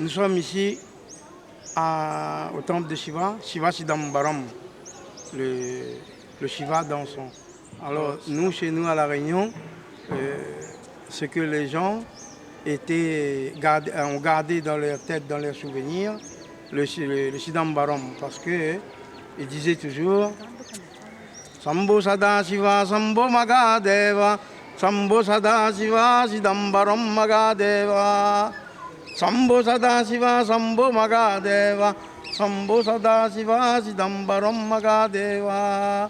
Nous sommes ici au temple de Shiva, Shiva Chidambaram, le Shiva dansant. Alors nous, chez nous à La Réunion, ce que les gens ont gardé dans leur tête, dans leurs souvenirs, le Chidambaram, parce qu'ils disaient toujours Sambho Sada Shiva, Sambho Magadeva, Sambho Sada Shiva, Chidambaram Magadeva. Sambho Sada Shiva, Sambho Magadeva, Sambho Sada Shiva, Chidambaram Magadeva.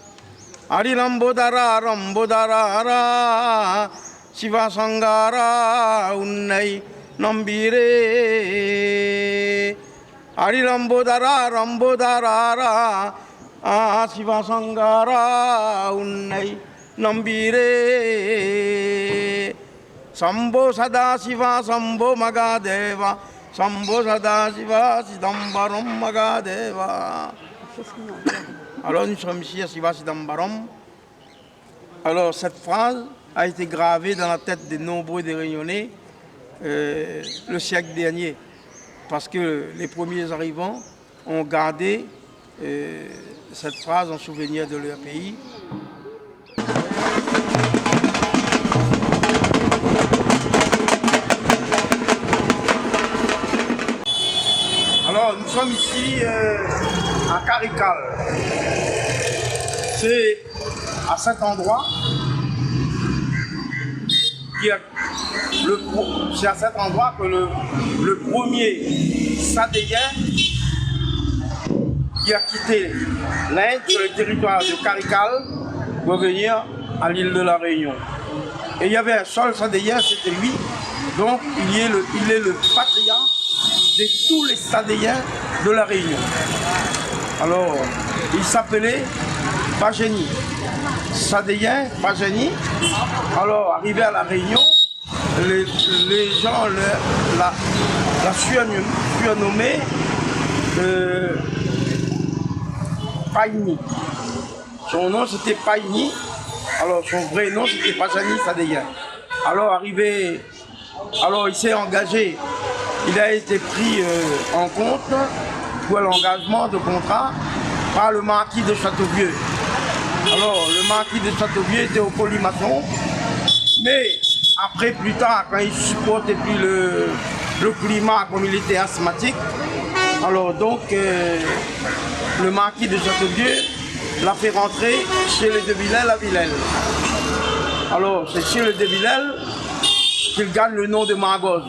Arilambodara, Rambodara, Shiva Sangara, Unnai Nambire. Arilambodara, Rambodara, Shiva Sangara, Unnai Nambire. Sambho Sada Shiva, Sambho Magadeva, Sambho Sada Shiva, Chidambaram Magadeva. Alors nous sommes ici à Shiva Chidambaram. Alors cette phrase a été gravée dans la tête de nombreux des Réunionnais le siècle dernier. Parce que les premiers arrivants ont gardé cette phrase en souvenir de leur pays. Alors nous sommes ici à Carical. C'est à cet endroit que le premier Sadéen qui a quitté l'Inde sur le territoire de Carical pour venir à l'île de la Réunion. Et il y avait un seul Sadéen, c'était lui. Donc il est le patriarche de tous les Sadéens de la Réunion. Alors, il s'appelait Pagéni. Sadéen, Pagéni. Alors, arrivé à la Réunion, les gens la surnommaient Païni. Son nom c'était Païni. Alors, son vrai nom c'était Pagéni Sadéen. Alors, il s'est engagé. Il a été pris en compte pour l'engagement de contrat par le marquis de Châteauvieux. Alors, le marquis de Châteauvieux était au colimaçon, mais après, plus tard, quand il supportait plus le climat, comme il était asthmatique, alors donc, le marquis de Châteauvieux l'a fait rentrer chez les de Villèle à Villèle. Alors, c'est chez les de Villèle qu'il gagne le nom de Margoz.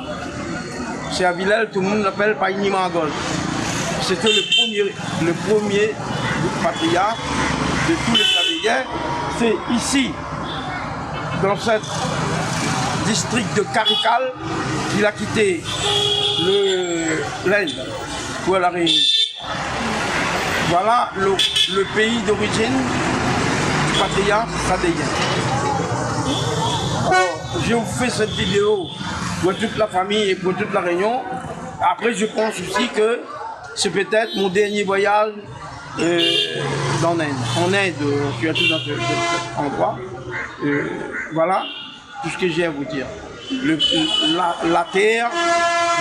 C'est à Villèle, tout le monde l'appelle Païni Margoz. C'était le premier patriarche de tous les Sadéens. C'est ici, dans ce district de Carical, qu'il a quitté l'Inde pour la Réunion. Voilà le pays d'origine du patriarche Sadéen. Alors, je vous fais cette vidéo pour toute la famille et pour toute la Réunion. Après, je pense aussi que c'est peut-être mon dernier voyage en Inde. En Inde, je suis dans cet endroit. Voilà tout ce que j'ai à vous dire. La terre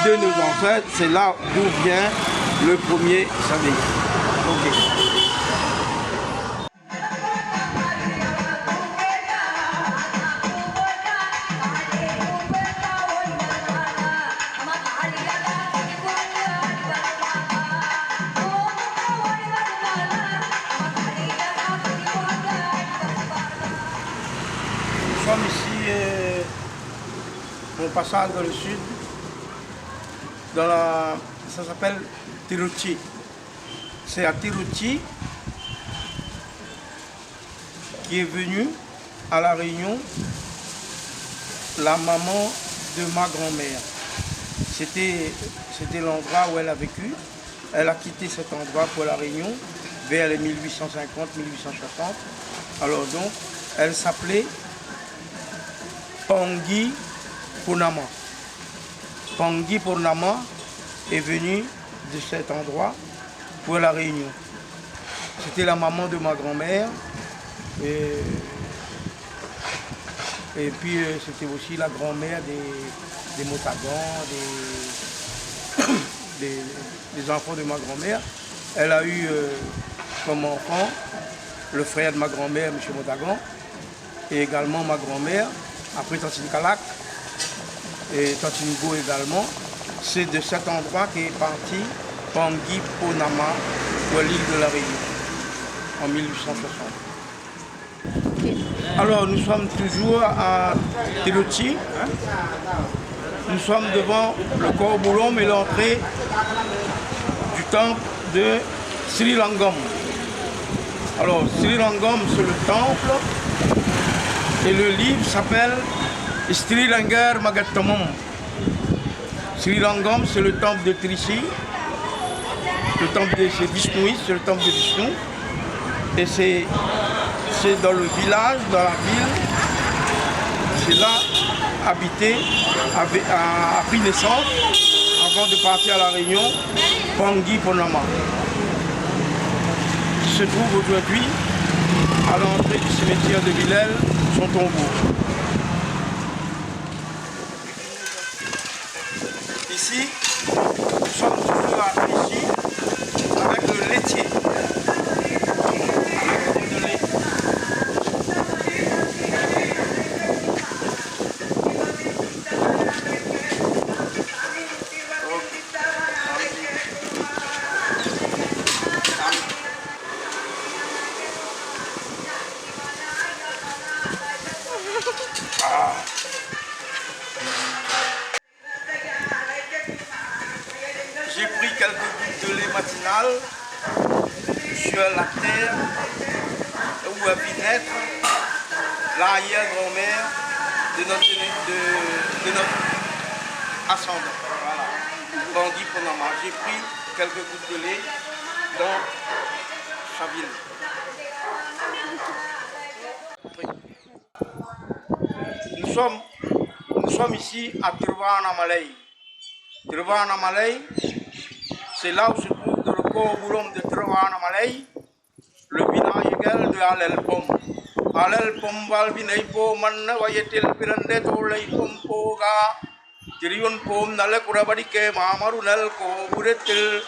de nos ancêtres, c'est là d'où vient le premier Sadéen. Okay. Nous sommes ici au passage dans le sud, ça s'appelle Tiruchi. C'est à Tiruchi qui est venue à La Réunion la maman de ma grand-mère. C'était l'endroit où elle a vécu. Elle a quitté cet endroit pour La Réunion vers les 1850-1860. Alors donc, elle s'appelait Pangui Purnama. Pangui Purnama est venue de cet endroit pour La Réunion. C'était la maman de ma grand-mère. Et puis c'était aussi la grand-mère des Motagans, des enfants de ma grand-mère. Elle a eu comme enfant le frère de ma grand-mère, M. Motagan, et également ma grand-mère, après Tantine Kalak, et Tantine Go également. C'est de cet endroit qu'est parti Pangui Ponama pour l'île de la Réunion en 1860. Alors nous sommes toujours à Teloti. Nous sommes devant le Corboulom et l'entrée du temple de Sri Langam. Alors Sri Langam c'est le temple et le livre s'appelle Sri Langar Magatamam. Sri Langam c'est le temple de Trichy, le temple de Vishnu, c'est le temple de Vishnu et c'est dans le village, dans la ville, c'est là habité, a pris naissance avant de partir à la Réunion, Pangui Ponama, qui se trouve aujourd'hui à l'entrée du cimetière de Villèle, son tombeau. Ici, nous sommes toujours à Clichy avec le laitier. J'ai pris quelques gouttes de lait matinal sur la terre où a pu naître l'arrière-grand-mère de notre ascendant. Voilà. Pangui Ponama. J'ai pris quelques gouttes de lait dans sa ville. Nous sommes ici à Turvanamalai. Turvanamalai, c'est là où se trouve dans le Corboulom de Turvanamalai, le vinaigre de Alelpom. Alelpom Valvinaipo Manna Vayetil Pirande Tolaikom Poga, Tirion Pom Nalakurabadike Mamarunel Koburetil,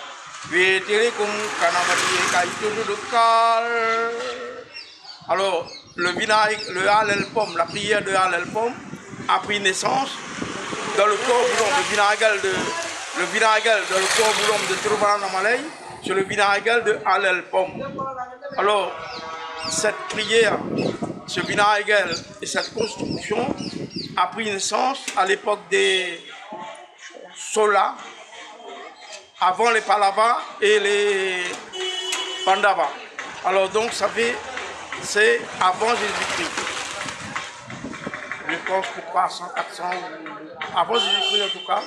Vetirikum Kanamadi Kaitudukal. Alors, le Alelpom, la prière de Alelpom a pris naissance dans le Corboulom, le vinaigre dans le Corboulom de Turvanamalai, c'est le vinaigre de Alelpom. Alors, cette prière, ce vinaigre et cette construction a pris naissance à l'époque des Solas, avant les Palava et les Pandava. Alors donc, ça fait, c'est avant Jésus-Christ. Je pense pour 300, 400, avant Jésus-Christ en tout cas,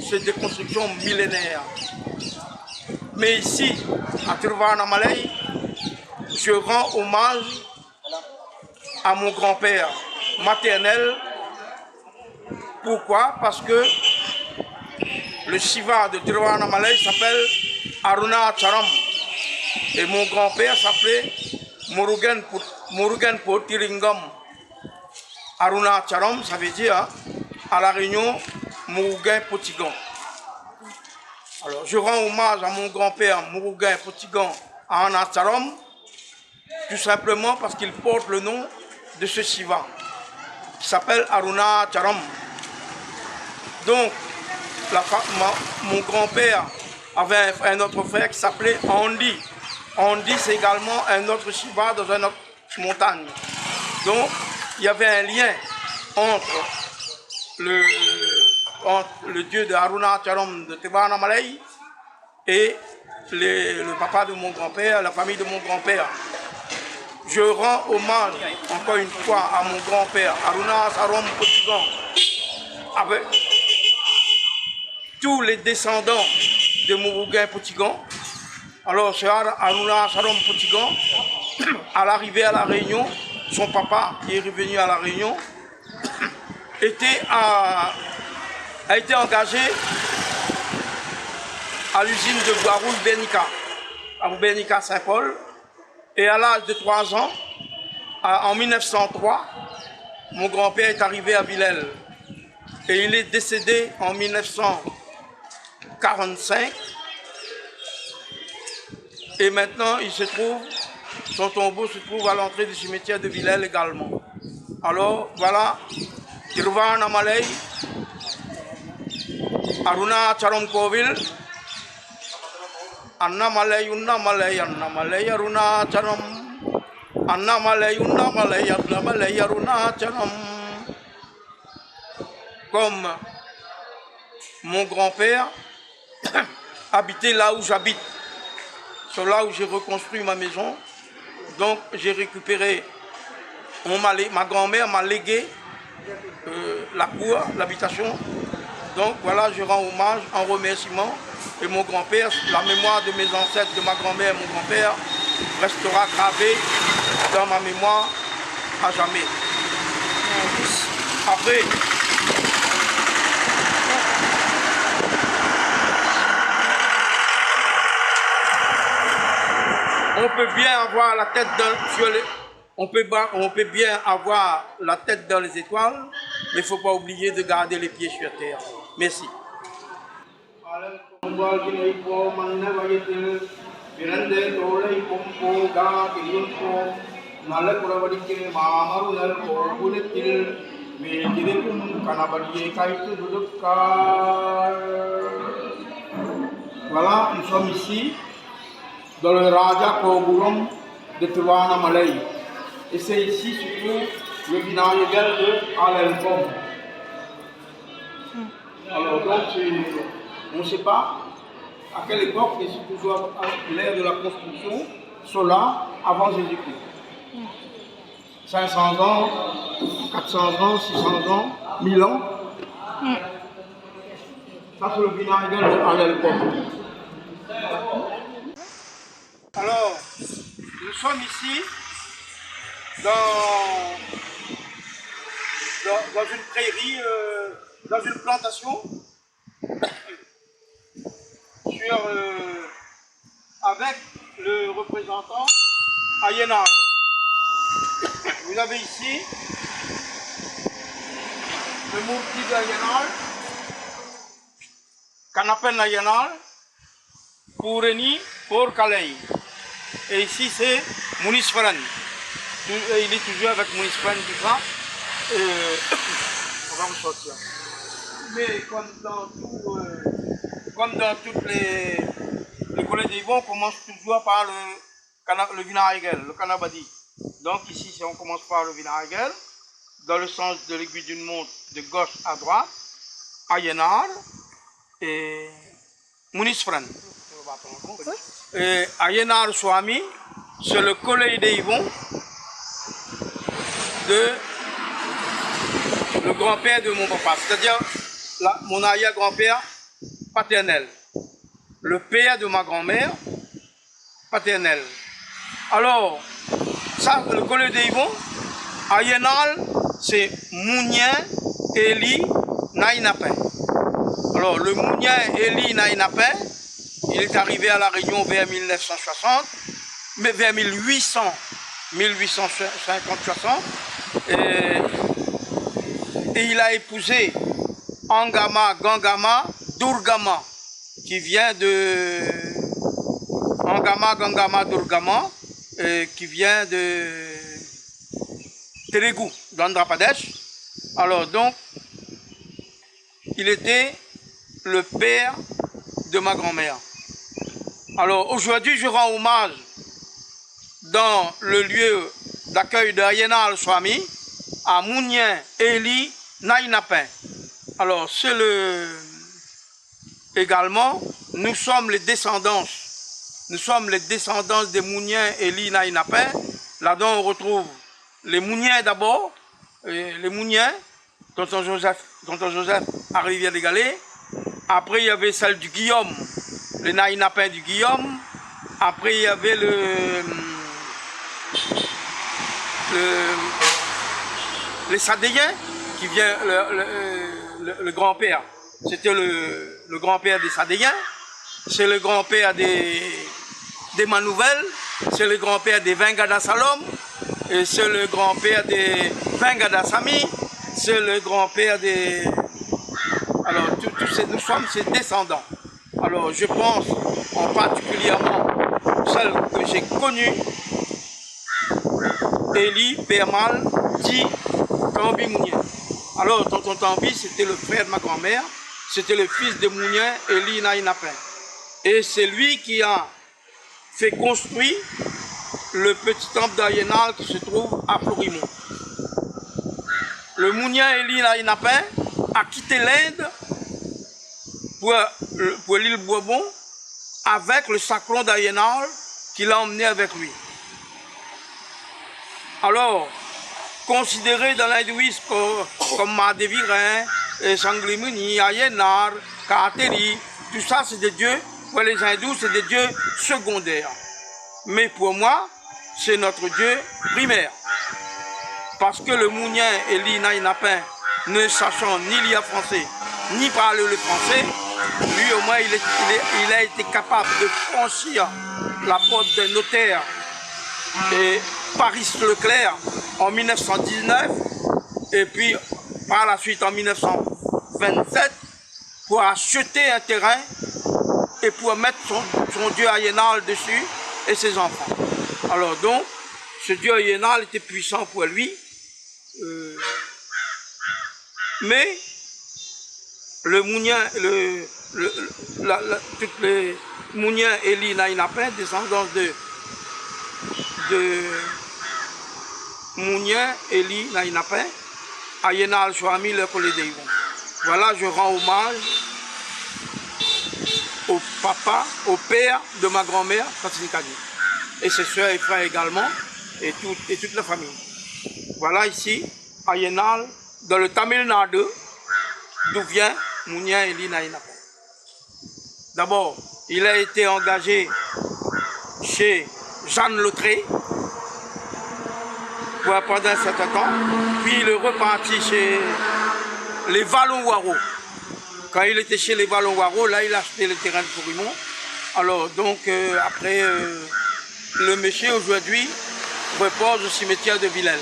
c'est des constructions millénaires. Mais ici, à Turvanamalai, je rends hommage à mon grand-père maternel. Pourquoi? Parce que le Shiva de Turvanamalai s'appelle Arunacharam. Et mon grand-père s'appelait Murugan Potiringam. Arunacharam, ça veut dire à la Réunion Murugan Potigan. Alors je rends hommage à mon grand-père Murugan Potigan à Arunacharam, tout simplement parce qu'il porte le nom de ce Shiva, qui s'appelle Arunacharam. Donc, mon grand-père avait un autre frère qui s'appelait Andi. Andi, c'est également un autre Shiva dans une autre montagne. Donc, il y avait un lien entre le dieu de Arunacharam de Turvanamalai et le papa de mon grand-père, la famille de mon grand-père. Je rends hommage encore une fois à mon grand-père Arunacharam Potigan, avec tous les descendants de Murugan Potigan. Alors, c'est Arunacharam Potigan, à l'arrivée à la Réunion, son papa qui est revenu à la Réunion, a été engagé à l'usine de Guarul Benica, à Benica Saint-Paul. Et à l'âge de 3 ans, en 1903, mon grand-père est arrivé à Villèle. et il est décédé en 1945. Et maintenant, son tombeau se trouve à l'entrée du cimetière de Villers également. Alors, voilà, Irvana Malay, Aruna Charom Kovil, Anna Malay, Aruna Charom, Anna Malay, Aruna Charom. Comme mon grand-père habitait là où j'habite, c'est là où j'ai reconstruit ma maison. Donc j'ai récupéré, ma grand-mère m'a légué la cour, l'habitation. Donc voilà, je rends hommage en remerciement. Et mon grand-père, la mémoire de mes ancêtres, de ma grand-mère et mon grand-père, restera gravée dans ma mémoire à jamais. Après, on peut bien avoir la tête on peut bien avoir la tête dans les étoiles, mais il ne faut pas oublier de garder les pieds sur terre. Merci. Voilà, nous sommes ici dans le Raja Koburam de Turwana Malay. Et c'est ici surtout le vinaigre de Alelkom. Alors donc, on ne sait pas à quelle époque, et c'est toujours à l'ère de la construction, cela avant Jésus-Christ. 500 ans, 400 ans, 600 ans, 1000 ans. Ça c'est le vinaigre de Alelkom. Alors, nous sommes ici dans une prairie, dans une plantation, avec le représentant Ayenar. Vous avez ici le Mourti d'Ayenar, qu'on appelle Ayenar, Poureni, pour Kalei. Et ici c'est Munisfaran. Il est toujours avec Munisfaran du Grand. On va me sortir. Mais comme dans toutes les collèges d'Yvon, on commence toujours par le vinaigre, le canabadi. Donc ici on commence par le vinaigre, dans le sens de l'aiguille d'une montre de gauche à droite, Ayenar et Munisfaran. Ayenar Swami, c'est le collègue d'Yvon, le grand-père de mon papa, c'est-à-dire mon arrière-grand-père paternel, le père de ma grand-mère paternelle. Alors, ça, le collègue d'Yvon, Ayenar, c'est Mounien Eli Nainapin. Alors, le Mounien Eli Nainapin, il est arrivé à la Réunion vers 1960, mais vers 1850-60, et il a épousé Angama Gangama Durgama, qui vient de Angama Gangama Durgama, qui vient de Telugu, d'Andhra Pradesh. Alors donc, il était le père de ma grand-mère. Alors aujourd'hui, je rends hommage dans le lieu d'accueil de Ayenar Swami à Mounien Eli Nainapin. Alors c'est également, nous sommes les descendants des Mounien Eli Nainapin. Là-dedans on retrouve les Mouniens d'abord, les Mouniens, tonton Joseph à Rivière-des-Galets. Après il y avait celle du Guillaume, les Nainapins du Guillaume. Après il y avait les Sadéens, qui vient le grand-père. C'était le grand-père des Sadéens. C'est le grand-père des Manouvel. C'est le grand-père des Vengada Salom. Et c'est le grand-père des Vengada Sami. C'est le grand-père des nous sommes ses descendants. Alors je pense en particulièrement celle que j'ai connue, Eli Permal dit Tambi Mounien. Alors tonton Tambi, c'était le frère de ma grand-mère, c'était le fils de Mounien, Eli Naïnapin. Et c'est lui qui a fait construire le petit temple d'Ayenal qui se trouve à Florimont. Le Mounien Eli Naïnapin a quitté l'Inde pour l'île Bourbon avec le sacron d'Ayenal qu'il a emmené avec lui. Alors, considéré dans l'hindouisme comme Mahadevirin, Sanglimuni, Ayenar, Kaateri, tout ça c'est des dieux, pour les hindous c'est des dieux secondaires. Mais pour moi, c'est notre dieu primaire. Parce que le Mounien Eli Naïnapin, ne sachant ni lire français, ni parler le français, lui au moins il a été capable de franchir la porte d'un notaire et Paris Leclerc en 1919 et puis par la suite en 1927 pour acheter un terrain et pour mettre son dieu Ayenal dessus et ses enfants. Alors donc, ce dieu Ayenal était puissant pour lui, mais le Mounien, toutes les Mouniens Eli Naïnapin, descendants de Mounien Eli Naïnapin, Ayenal Chouami le Kolédéivon. Voilà, je rends hommage au papa, au père de ma grand-mère, Patinikadi, et ses soeurs et frères également, et toute la famille. Voilà ici, Ayenal, dans le Tamil Nadu, d'où vient Mounien Eli Naïnapin. D'abord, il a été engagé chez Jeanne Lautré pendant un certain temps, puis il est reparti chez les Vallon-Waro. Quand il était chez les Vallon-Waro, là il a acheté le terrain de Florimont. Alors donc après, le monsieur aujourd'hui repose au cimetière de Villèle.